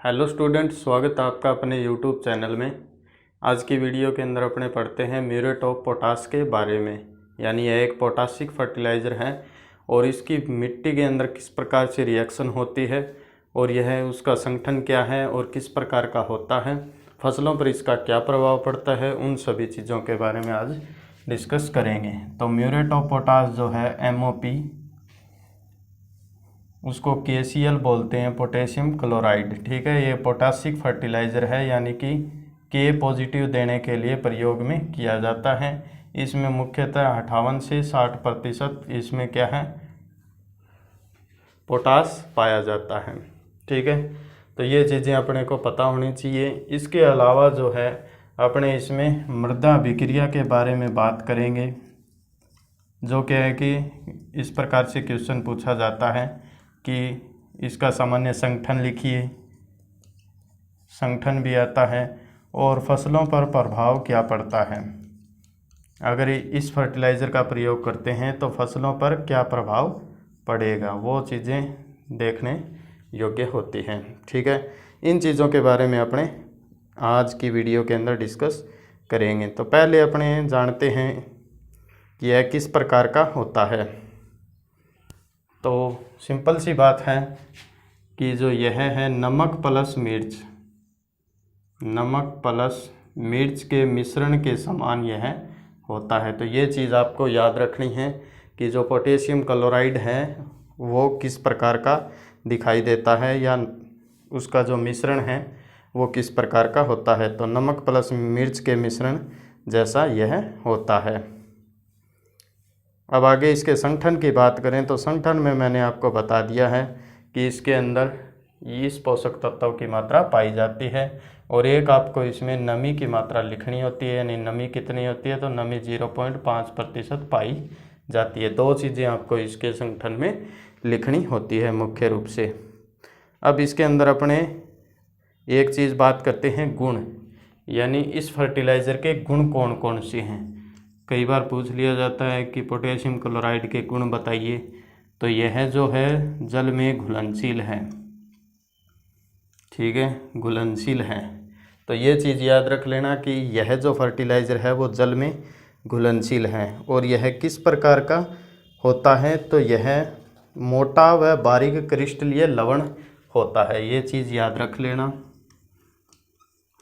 Hello students, स्वागत है आपका अपने यूट्यूब चैनल में। आज की वीडियो के अंदर अपने पढ़ते हैं म्यूरेट ऑफ पोटाश के बारे में। यानी यह एक पोटासिक फर्टिलाइज़र है और इसकी मिट्टी के अंदर किस प्रकार से रिएक्शन होती है और यह उसका संगठन क्या है और किस प्रकार का होता है, फसलों पर इसका क्या प्रभाव पड़ता है, उन सभी चीज़ों के बारे में आज डिस्कस करेंगे। तो म्यूरेट ऑफ पोटाश जो है MOP, उसको KCl बोलते हैं, पोटेशियम क्लोराइड। ठीक है, ये पोटासिक फर्टिलाइज़र है, यानी कि K पॉजिटिव देने के लिए प्रयोग में किया जाता है। इसमें मुख्यतः 58 से 60% इसमें क्या है, पोटास पाया जाता है। ठीक है, तो ये चीज़ें अपने को पता होनी चाहिए। इसके अलावा जो है अपने इसमें मृदा अभिक्रिया के बारे में बात करेंगे, जो क्या है कि इस प्रकार से क्वेश्चन पूछा जाता है कि इसका सामान्य संगठन लिखिए, संगठन भी आता है, और फसलों पर प्रभाव क्या पड़ता है। अगर इस फर्टिलाइज़र का प्रयोग करते हैं तो फसलों पर क्या प्रभाव पड़ेगा, वो चीज़ें देखने योग्य होती हैं। ठीक है, इन चीज़ों के बारे में अपने आज की वीडियो के अंदर डिस्कस करेंगे। तो पहले अपने जानते हैं कि यह किस प्रकार का होता है। तो सिंपल सी बात है कि जो यह है नमक प्लस मिर्च, नमक प्लस मिर्च के मिश्रण के समान यह होता है। तो ये चीज़ आपको याद रखनी है कि जो पोटेशियम क्लोराइड है वो किस प्रकार का दिखाई देता है, या उसका जो मिश्रण है वो किस प्रकार का होता है। तो नमक प्लस मिर्च के मिश्रण जैसा यह होता है। अब आगे इसके संगठन की बात करें तो संगठन में मैंने आपको बता दिया है कि इसके अंदर इस पोषक तत्वों की मात्रा पाई जाती है, और एक आपको इसमें नमी की मात्रा लिखनी होती है। यानी नमी कितनी होती है, तो नमी 0.5% पाई जाती है। दो चीज़ें आपको इसके संगठन में लिखनी होती है मुख्य रूप से। अब इसके अंदर अपने एक चीज़ बात करते हैं गुण, यानी इस फर्टिलाइज़र के गुण कौन कौन से हैं। कई बार पूछ लिया जाता है कि पोटेशियम क्लोराइड के गुण बताइए, तो यह जो है जल में घुलनशील है। ठीक है, घुलनशील है। तो ये चीज़ याद रख लेना कि यह जो फर्टिलाइज़र है वो जल में घुलनशील है। और यह किस प्रकार का होता है, तो यह मोटा व बारीक क्रिस्टलीय लवण होता है। ये चीज़ याद रख लेना,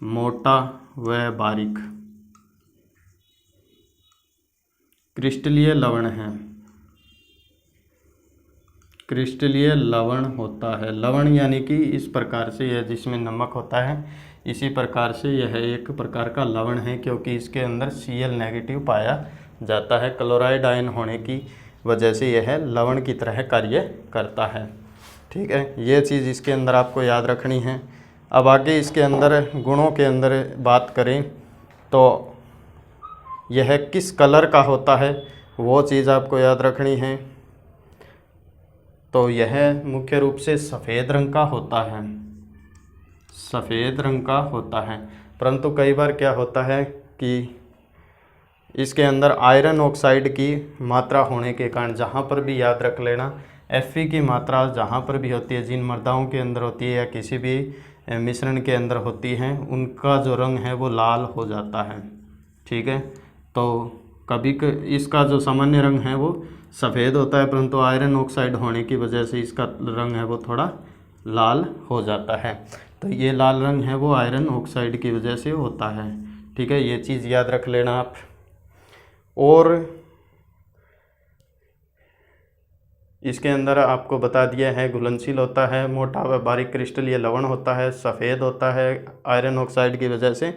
मोटा व बारीक क्रिस्टलीय लवण है, क्रिस्टलीय लवण होता है। लवण यानी कि इस प्रकार से यह जिसमें नमक होता है, इसी प्रकार से यह एक प्रकार का लवण है, क्योंकि इसके अंदर Cl नेगेटिव पाया जाता है। क्लोराइड आयन होने की वजह से यह लवण की तरह कार्य करता है। ठीक है, ये चीज़ इसके अंदर आपको याद रखनी है। अब आगे इसके अंदर गुणों के अंदर बात करें तो यह किस कलर का होता है, वो चीज़ आपको याद रखनी है। तो यह मुख्य रूप से सफ़ेद रंग का होता है, सफ़ेद रंग का होता है। परंतु कई बार क्या होता है कि इसके अंदर आयरन ऑक्साइड की मात्रा होने के कारण, जहाँ पर भी याद रख लेना Fe की मात्रा जहाँ पर भी होती है, जिन मृदाओं के अंदर होती है या किसी भी मिश्रण के अंदर होती है, उनका जो रंग है वो लाल हो जाता है। ठीक है, तो कभी इसका जो सामान्य रंग है वो सफ़ेद होता है, परंतु आयरन ऑक्साइड होने की वजह से इसका रंग है वो थोड़ा लाल हो जाता है। तो ये लाल रंग है वो आयरन ऑक्साइड की वजह से होता है। ठीक है, ये चीज़ याद रख लेना आप। और इसके अंदर आपको बता दिया है घुलनशील होता है, मोटा व बारीक क्रिस्टलीय लवण होता है, सफ़ेद होता है, आयरन ऑक्साइड की वजह से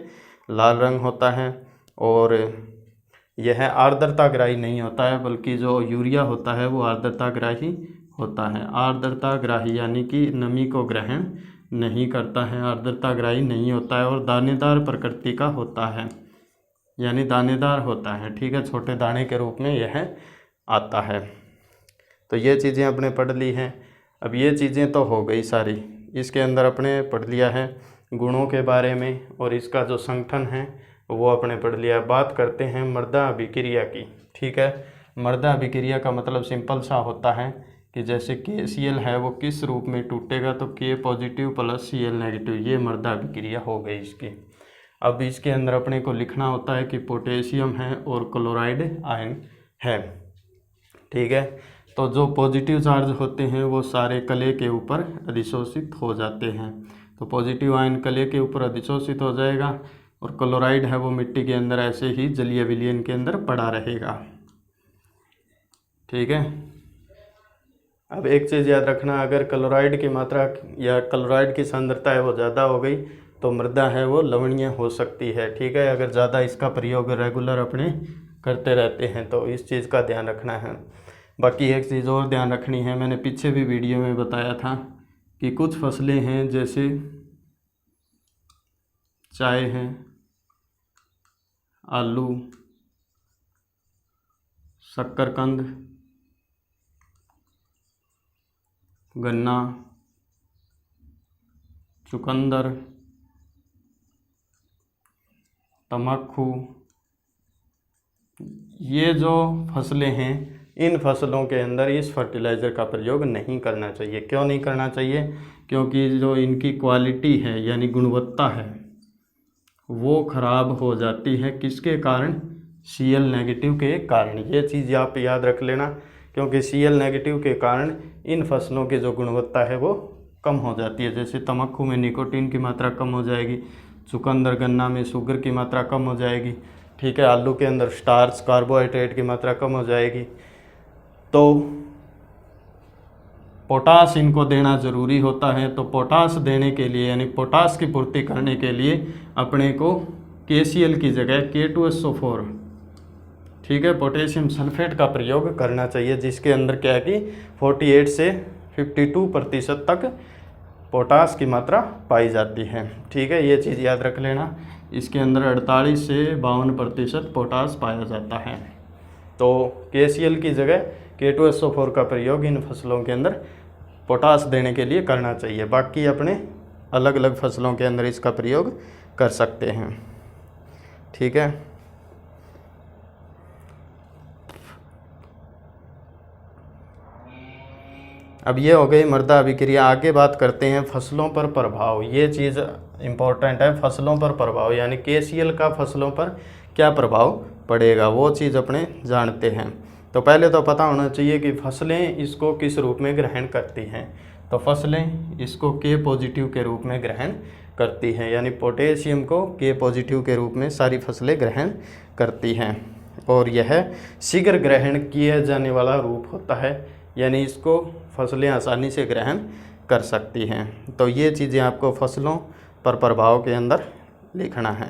लाल रंग होता है, और यह आर्द्रताग्राही नहीं होता है, बल्कि जो यूरिया होता है वो आर्द्रताग्राही होता है। आर्द्रताग्राही यानी कि नमी को ग्रहण नहीं करता है, आर्द्रताग्राही नहीं होता है, और दानेदार प्रकृति का होता है, यानी दानेदार होता है। ठीक है, छोटे दाने के रूप में यह आता है। तो ये चीज़ें अपने पढ़ ली हैं। अब ये चीज़ें तो हो गई सारी, इसके अंदर अपने पढ़ लिया है गुणों के बारे में, और इसका जो संगठन है वो अपने पढ़ लिया। बात करते हैं मृदा अभिक्रिया की। ठीक है, मृदा अभिक्रिया का मतलब सिंपल सा होता है कि जैसे KCl है वो किस रूप में टूटेगा, तो K positive plus Cl negative, ये मृदा अभिक्रिया हो गई इसकी। अब इसके अंदर अपने को लिखना होता है कि पोटेशियम है और क्लोराइड आयन है, ठीक है। तो जो पॉजिटिव चार्ज होते हैं वो सारे कले के ऊपर अधिशोषित हो जाते हैं, तो पॉजिटिव आयन कले के ऊपर अधिशोषित हो जाएगा, और क्लोराइड है वो मिट्टी के अंदर ऐसे ही जलीय विलयन के अंदर पड़ा रहेगा, ठीक है। अब एक चीज़ याद रखना, अगर क्लोराइड की मात्रा या क्लोराइड की सांद्रता है वो ज़्यादा हो गई तो मृदा है वो लवणीय हो सकती है, ठीक है। अगर ज़्यादा इसका प्रयोग रेगुलर अपने करते रहते हैं तो इस चीज़ का ध्यान रखना है। बाकी एक चीज़ और ध्यान रखनी है, मैंने पीछे भी वीडियो में बताया था कि कुछ फसलें हैं जैसे चाय है, आलू, शक्करकंद, गन्ना, चुकंदर, तम्बाकू, ये जो फसलें हैं इन फसलों के अंदर इस फर्टिलाइज़र का प्रयोग नहीं करना चाहिए। क्यों नहीं करना चाहिए? क्योंकि जो इनकी क्वालिटी है यानी गुणवत्ता है वो खराब हो जाती है। किसके कारण? Cl नेगेटिव के कारण। ये चीज़ आप याद रख लेना, क्योंकि Cl नेगेटिव के कारण इन फसलों की जो गुणवत्ता है वो कम हो जाती है। जैसे तम्बाकू में निकोटीन की मात्रा कम हो जाएगी, चुकंदर गन्ना में शुगर की मात्रा कम हो जाएगी, ठीक है। आलू के अंदर स्टार्च कार्बोहाइड्रेट की मात्रा कम हो जाएगी। तो पोटास इनको देना ज़रूरी होता है। तो पोटास देने के लिए यानी पोटास की पूर्ति करने के लिए अपने को KCl की जगह K2SO4, ठीक है, पोटेशियम सल्फेट का प्रयोग करना चाहिए, जिसके अंदर क्या है कि 48 से 52% तक पोटास की मात्रा पाई जाती है, ठीक है। ये चीज़ याद रख लेना, इसके अंदर 48 से 52% पोटास पाया जाता है। तो KCl की जगह K2SO4 का प्रयोग इन फसलों के अंदर पोटास देने के लिए करना चाहिए। बाकी अपने अलग अलग फसलों के अंदर इसका प्रयोग कर सकते हैं, ठीक है। अब ये हो गई मृदा अभिक्रिया। आगे बात करते हैं फसलों पर प्रभाव। ये चीज़ इम्पोर्टेंट है, फसलों पर प्रभाव यानी KCl का फसलों पर क्या प्रभाव पड़ेगा वो चीज़ अपने जानते हैं। तो पहले तो पता होना चाहिए कि फसलें इसको किस रूप में ग्रहण करती हैं। तो फसलें इसको K पॉजिटिव के रूप में ग्रहण करती हैं, यानी पोटेशियम को K पॉजिटिव के रूप में सारी फसलें ग्रहण करती हैं, और यह शीघ्र ग्रहण किया जाने वाला रूप होता है, यानी इसको फसलें आसानी से ग्रहण कर सकती हैं। तो ये चीज़ें आपको फसलों पर प्रभाव के अंदर लिखना है।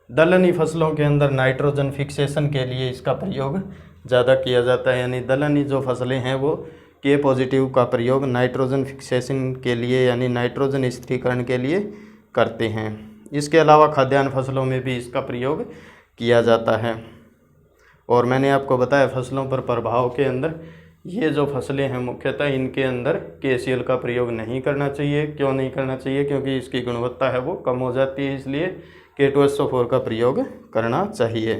दलहनी फसलों के अंदर नाइट्रोजन फिक्सेशन के लिए इसका प्रयोग ज़्यादा किया जाता है, यानी दलहनी जो फसलें हैं वो K पॉजिटिव का प्रयोग नाइट्रोजन फिक्सेशन के लिए यानी नाइट्रोजन स्थिरीकरण के लिए करते हैं। इसके अलावा खाद्यान्न फसलों में भी इसका प्रयोग किया जाता है। और मैंने आपको बताया फसलों पर प्रभाव के अंदर ये जो फसलें हैं मुख्यतः इनके अंदर KCl का प्रयोग नहीं करना चाहिए। क्यों नहीं करना चाहिए? क्योंकि इसकी गुणवत्ता है वो कम हो जाती है, इसलिए K2SO4 का प्रयोग करना चाहिए।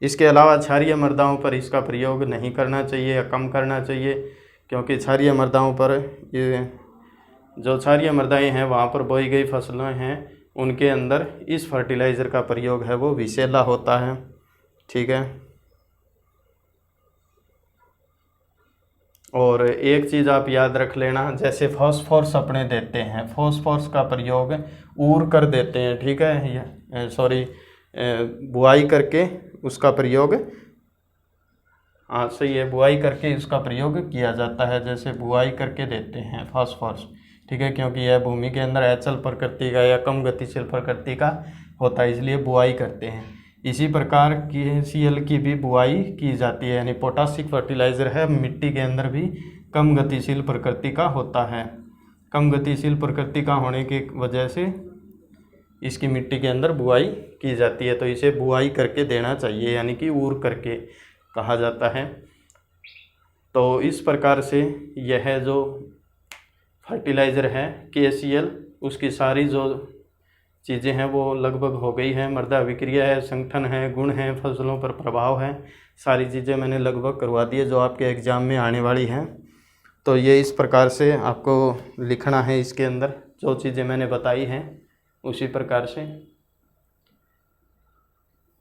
इसके अलावा क्षारीय मृदाओं पर इसका प्रयोग नहीं करना चाहिए या कम करना चाहिए, क्योंकि क्षारीय मृदाओं पर ये जो क्षारीय मृदाएँ हैं वहाँ पर बोई गई फसलें हैं उनके अंदर इस फर्टिलाइज़र का प्रयोग है वो विषैला होता है, ठीक है। और एक चीज़ आप याद रख लेना, जैसे फॉस्फोरस अपने देते हैं, फॉस्फोरस का प्रयोग ऊर कर देते हैं, ठीक है, बुआई करके उसका प्रयोग, हाँ सही है, बुआई करके उसका प्रयोग किया जाता है। जैसे बुआई करके देते हैं फॉस्फोरस, ठीक है, क्योंकि यह भूमि के अंदर अचल प्रकृति का या कम गतिशील प्रकृति का होता है, इसलिए बुआई करते हैं। इसी प्रकार KCl की भी बुआई की जाती है, यानी पोटासिक फर्टिलाइज़र है, मिट्टी के अंदर भी कम गतिशील प्रकृति का होता है। कम गतिशील प्रकृति का होने की वजह से इसकी मिट्टी के अंदर बुआई की जाती है, तो इसे बुआई करके देना चाहिए, यानी कि ऊर करके कहा जाता है। तो इस प्रकार से यह जो फर्टिलाइज़र है KCl उसकी सारी जो चीज़ें हैं वो लगभग हो गई हैं। मृदा अभिक्रिया है, संगठन है, गुण है, फसलों पर प्रभाव है, सारी चीज़ें मैंने लगभग करवा दी है जो आपके एग्ज़ाम में आने वाली हैं। तो ये इस प्रकार से आपको लिखना है, इसके अंदर जो चीज़ें मैंने बताई हैं उसी प्रकार से।